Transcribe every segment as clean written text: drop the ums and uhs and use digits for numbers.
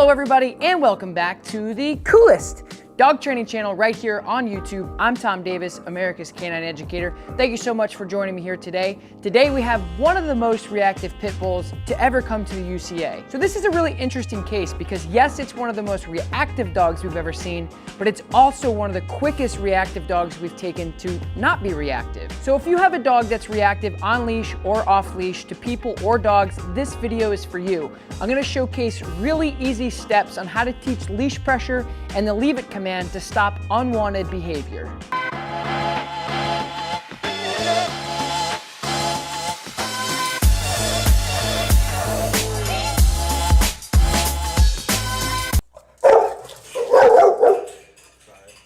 Hello everybody and welcome back to the coolest dog training channel right here on YouTube. I'm Tom Davis, America's Canine Educator. Thank you so much for joining me here today. Today we have one of the most reactive pit bulls to ever come to the UCA. So this is a really interesting case because yes, it's one of the most reactive dogs we've ever seen, but it's also one of the quickest reactive dogs we've taken to not be reactive. So if you have a dog that's reactive on leash or off leash to people or dogs, this video is for you. I'm gonna showcase really easy steps on how to teach leash pressure and the leave it command to stop unwanted behavior.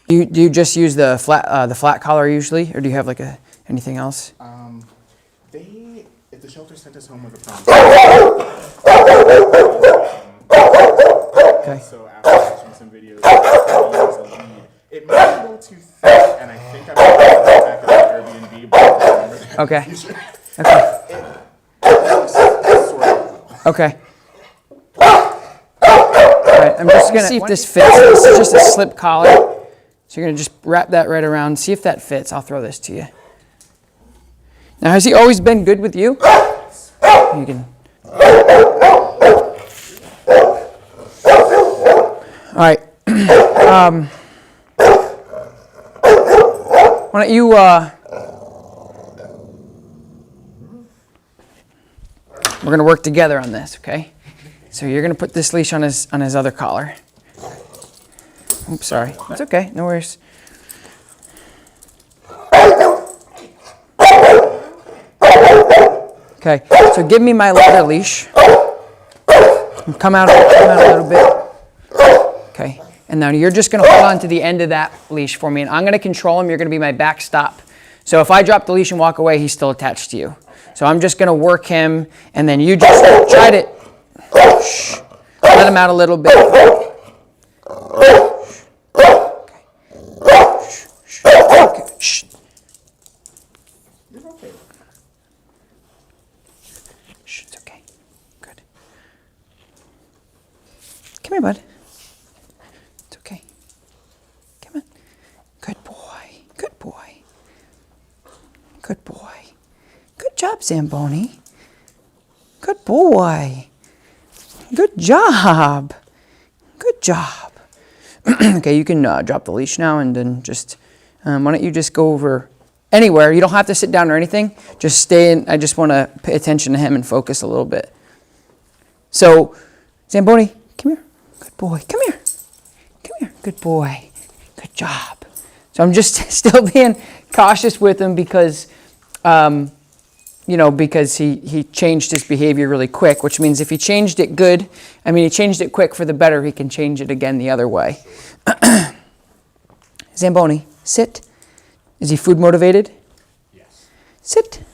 Do you just use the flat collar usually, or do you have like anything else? If the shelter sent us home with a problem. Okay. So after watching some videos, it might be a little too thick, and I think I might have to go back to the Airbnb, but I don't remember that. Okay. Okay. All right, I'm just gonna see if this fits. This is just a slip collar. So you're gonna just wrap that right around, see if that fits. I'll throw this to you. Now, has he always been good with you? You can. All right. Why don't you, we're gonna work together on this, okay? So you're gonna put this leash on his other collar. Oops, sorry. It's okay, no worries. Okay, so give me my leather leash. Come out a little bit. Okay, and now you're just gonna hold on to the end of that leash for me, and I'm gonna control him. You're gonna be my backstop. So if I drop the leash and walk away, he's still attached to you. So I'm just gonna work him, and then you just try to let him out a little bit. Come here, bud. It's okay. Come on. Good boy. Good boy. Good boy. Good job, Zamboni. Good boy. Good job. Good job. Okay, you can drop the leash now and then just, why don't you just go over anywhere. You don't have to sit down or anything. Just stay in. I just want to pay attention to him and focus a little bit. So, Zamboni, come here. Good boy. Come here. Come here. Good boy. Good job. So I'm just still being cautious with him because, because he changed his behavior really quick, which means if he changed it good, he changed it quick for the better, he can change it again the other way. Zamboni, sit. Is he food motivated? Yes. Sit.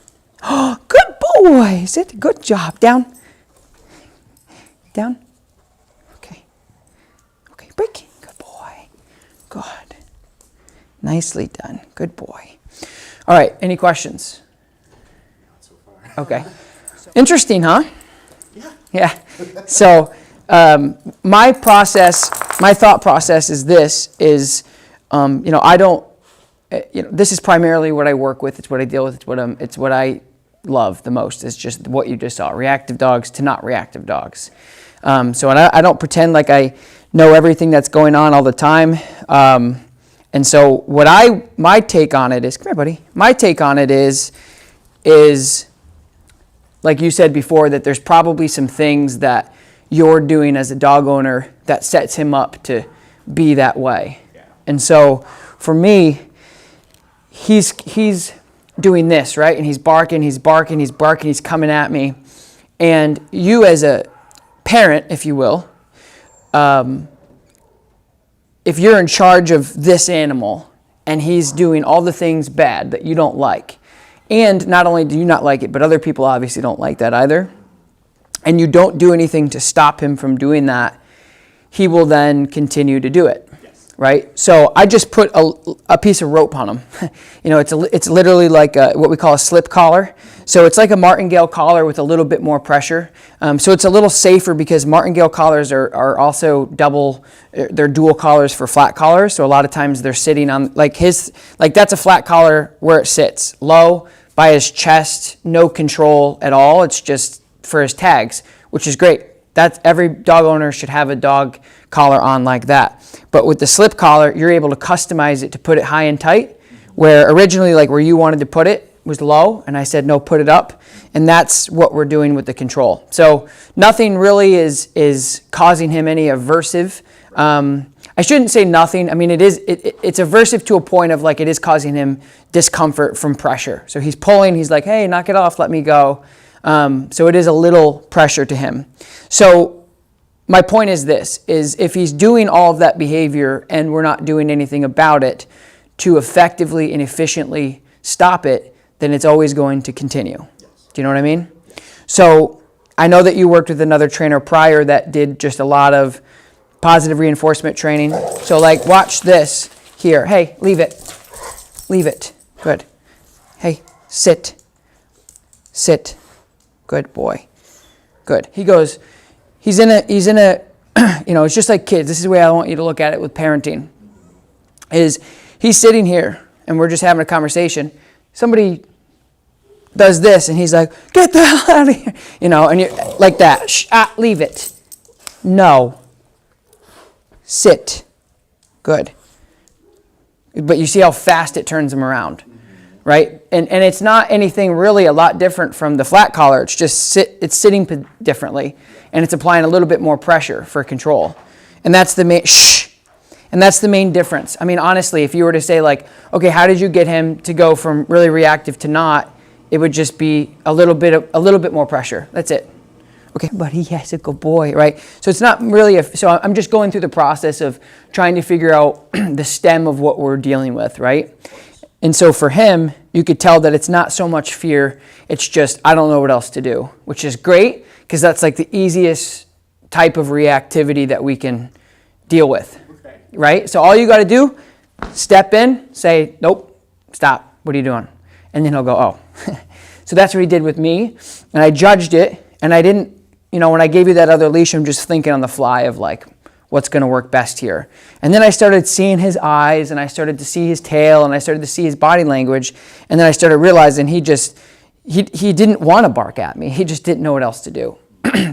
Oh, good boy. Sit. Good job. Down. Down. Break. Good boy. Good. Nicely done. Good boy. All right. Any questions? Not so far. Okay. Interesting, huh? Yeah. Yeah. So my thought process is this: I don't. This is primarily what I work with. It's what I deal with. It's what I love the most. Is just what you just saw: reactive dogs to not reactive dogs. So I don't pretend like I know everything that's going on all the time. And so my take on it is, come here, buddy. My take on it is like you said before, that there's probably some things that you're doing as a dog owner that sets him up to be that way. Yeah. And so for me, he's doing this, right? And he's barking, he's coming at me. And you as a parent, if you will, if you're in charge of this animal and he's doing all the things bad that you don't like, and not only do you not like it, but other people obviously don't like that either, and you don't do anything to stop him from doing that, he will then continue to do it. Yes. Right? So I just put a piece of rope on him. It's literally like what we call a slip collar. So it's like a martingale collar with a little bit more pressure. So it's a little safer because martingale collars are also they're dual collars for flat collars. So a lot of times they're sitting on, like that's a flat collar where it sits, low by his chest, no control at all. It's just for his tags, which is great. Every dog owner should have a dog collar on like that. But with the slip collar, you're able to customize it to put it high and tight, where originally, like where you wanted to put it was low, and I said, no, put it up. And that's what we're doing with the control. So nothing really is causing him any aversive. I shouldn't say nothing. I mean, it's aversive to a point of like it is causing him discomfort from pressure. So he's pulling, he's like, hey, knock it off, let me go. So it is a little pressure to him. So my point is this, is if he's doing all of that behavior and we're not doing anything about it to effectively and efficiently stop it, then it's always going to continue. Do you know what I mean? So I know that you worked with another trainer prior that did just a lot of positive reinforcement training. So like, watch this here. Hey, leave it. Leave it. Good. Hey, sit. Sit. Good boy. Good. He's in a, it's just like kids. This is the way I want you to look at it with parenting. Is he's sitting here and we're just having a conversation. Somebody does this and he's like, get the hell out of here. And you're like that. Leave it. No. Sit. Good. But you see how fast it turns him around, right? And it's not anything really a lot different from the flat collar. It's just it's sitting differently, and it's applying a little bit more pressure for control. And that's the main And that's the main difference. I mean, honestly, if you were to say like, okay, how did you get him to go from really reactive to not? It would just be a little bit more pressure. That's it. Okay, buddy, yes, a good boy, right? So it's not really so I'm just going through the process of trying to figure out the stem of what we're dealing with, right? And so for him, you could tell that it's not so much fear, it's just, I don't know what else to do, which is great, because that's like the easiest type of reactivity that we can deal with, right? So all you got to do, step in, say, nope, stop, what are you doing? And then he'll go, oh. So that's what he did with me, and I judged it, and I didn't, when I gave you that other leash, I'm just thinking on the fly of like, what's going to work best here. And then I started seeing his eyes, and I started to see his tail, and I started to see his body language, and then I started realizing he didn't want to bark at me. He just didn't know what else to do.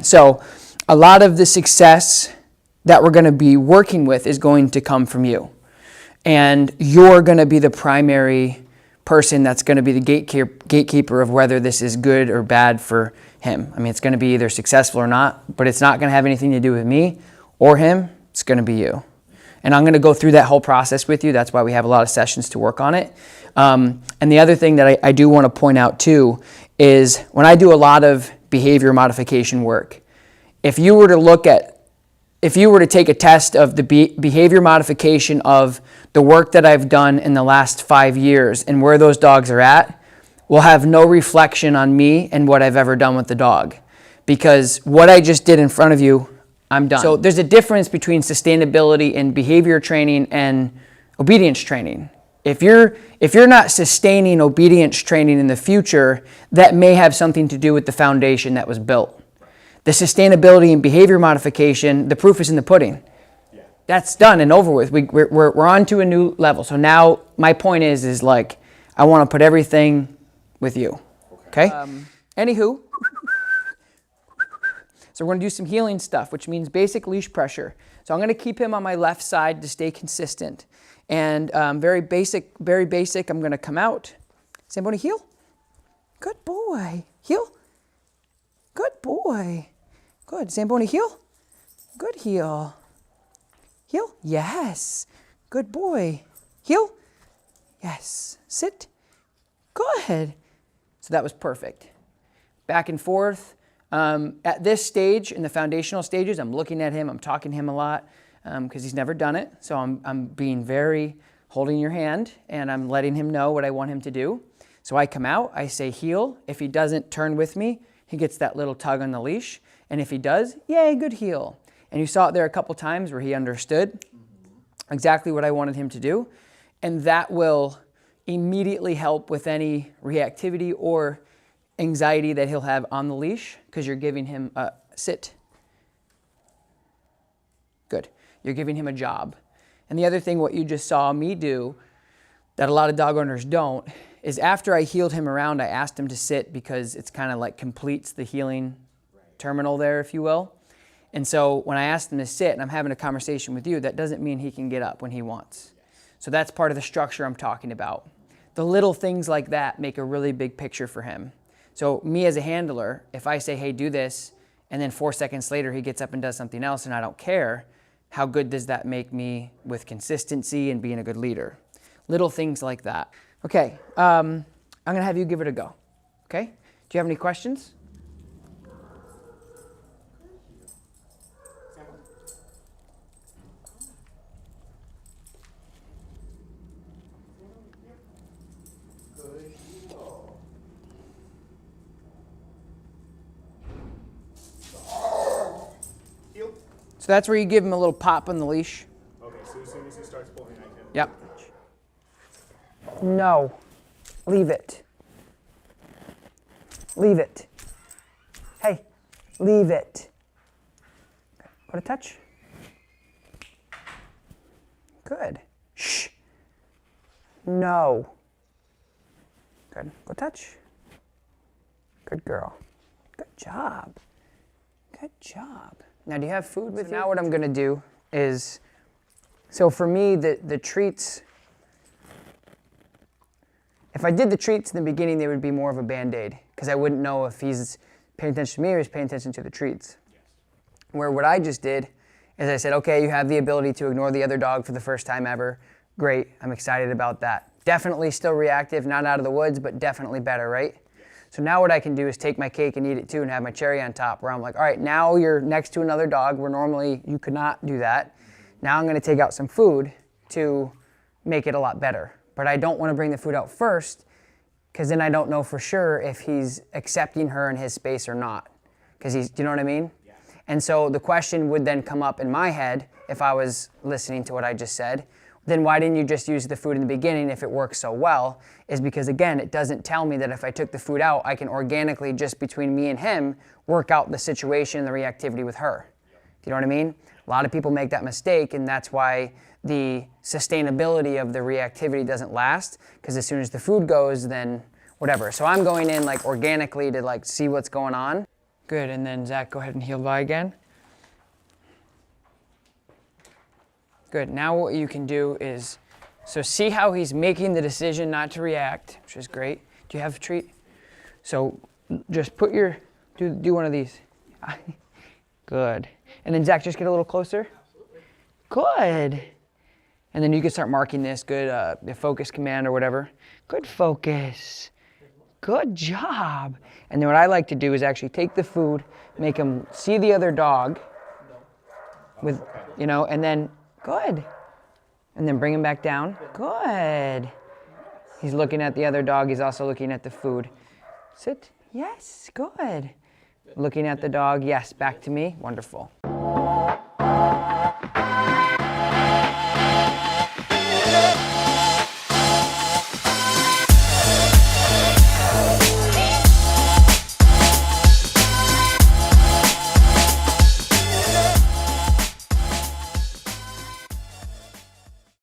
So a lot of the success that we're going to be working with is going to come from you. And you're going to be the primary person that's going to be the gatekeeper of whether this is good or bad for him. I mean, it's going to be either successful or not, but it's not going to have anything to do with me or him. It's going to be you. And I'm going to go through that whole process with you. That's why we have a lot of sessions to work on it. And the other thing that I do want to point out too is when I do a lot of behavior modification work, if you were to take a test of the behavior modification of the work that I've done in the last 5 years and where those dogs are at, will have no reflection on me and what I've ever done with the dog. Because what I just did in front of you, I'm done. So there's a difference between sustainability in behavior training and obedience training. If you're not sustaining obedience training in the future, that may have something to do with the foundation that was built. The sustainability and behavior modification, the proof is in the pudding. Yeah. That's done and over with. We're on to a new level. So now my point is like, I want to put everything with you. Okay? Anywho, so we're going to do some healing stuff, which means basic leash pressure. So I'm going to keep him on my left side to stay consistent. And very basic, I'm going to come out. Somebody heel. Good boy. Heel. Good boy. Good. Zamboni heel. Good heel. Heel. Yes. Good boy. Heel. Yes. Sit. Good. So that was perfect. Back and forth. At this stage, in the foundational stages, I'm looking at him. I'm talking to him a lot because he's never done it. So I'm being very holding your hand, and I'm letting him know what I want him to do. So I come out. I say heel. If he doesn't turn with me, he gets that little tug on the leash. And if he does, yay, good heel. And you saw it there a couple times where he understood exactly what I wanted him to do. And that will immediately help with any reactivity or anxiety that he'll have on the leash because you're giving him a sit. Good. You're giving him a job. And the other thing, what you just saw me do that a lot of dog owners don't, is after I healed him around, I asked him to sit because it's kind of like completes the healing terminal there, if you will. And so when I asked him to sit and I'm having a conversation with you, that doesn't mean he can get up when he wants. So that's part of the structure I'm talking about. The little things like that make a really big picture for him. So me as a handler, if I say, hey, do this, and then 4 seconds later he gets up and does something else and I don't care, how good does that make me with consistency and being a good leader? Little things like that. Okay, I'm gonna have you give it a go, okay? Do you have any questions? So that's where you give him a little pop on the leash. Okay, so as soon as he starts pulling, I can... Yep. No. Leave it. Leave it. Hey, leave it. Go to touch. Good. Shh. No. Good. Go touch. Good girl. Good job. Good job. Now, do you have food with you? Now what I'm going to do is, so for me, the treats, if I did the treats in the beginning, they would be more of a Band-Aid because I wouldn't know if he's paying attention to me or he's paying attention to the treats. Yes. Where what I just did is I said, okay, you have the ability to ignore the other dog for the first time ever. Great, I'm excited about that. Definitely still reactive, not out of the woods, but definitely better, right? So now what I can do is take my cake and eat it too and have my cherry on top where I'm like, all right, now you're next to another dog where normally you could not do that. Now I'm gonna take out some food to make it a lot better. But I don't wanna bring the food out first because then I don't know for sure if he's accepting her in his space or not. Because do you know what I mean? Yeah. And so the question would then come up in my head if I was listening to what I just said, then why didn't you just use the food in the beginning if it works so well? Is because, again, it doesn't tell me that if I took the food out, I can organically, just between me and him, work out the situation, the reactivity with her. Do you know what I mean? A lot of people make that mistake, and that's why the sustainability of the reactivity doesn't last, because as soon as the food goes, then whatever. So I'm going in like organically to like see what's going on. Good, and then Zach, go ahead and heel Vi again. Good, now what you can do is, so see how he's making the decision not to react, which is great. Do you have a treat? So just put your, do one of these. Good. And then Zach, just get a little closer. Good. And then you can start marking this, good, the focus command or whatever. Good focus. Good job. And then what I like to do is actually take the food, make him see the other dog with, you know, and then, good. And then bring him back down. Good. He's looking at the other dog. He's also looking at the food. Sit. Yes, good. Looking at the dog. Yes, back to me. Wonderful.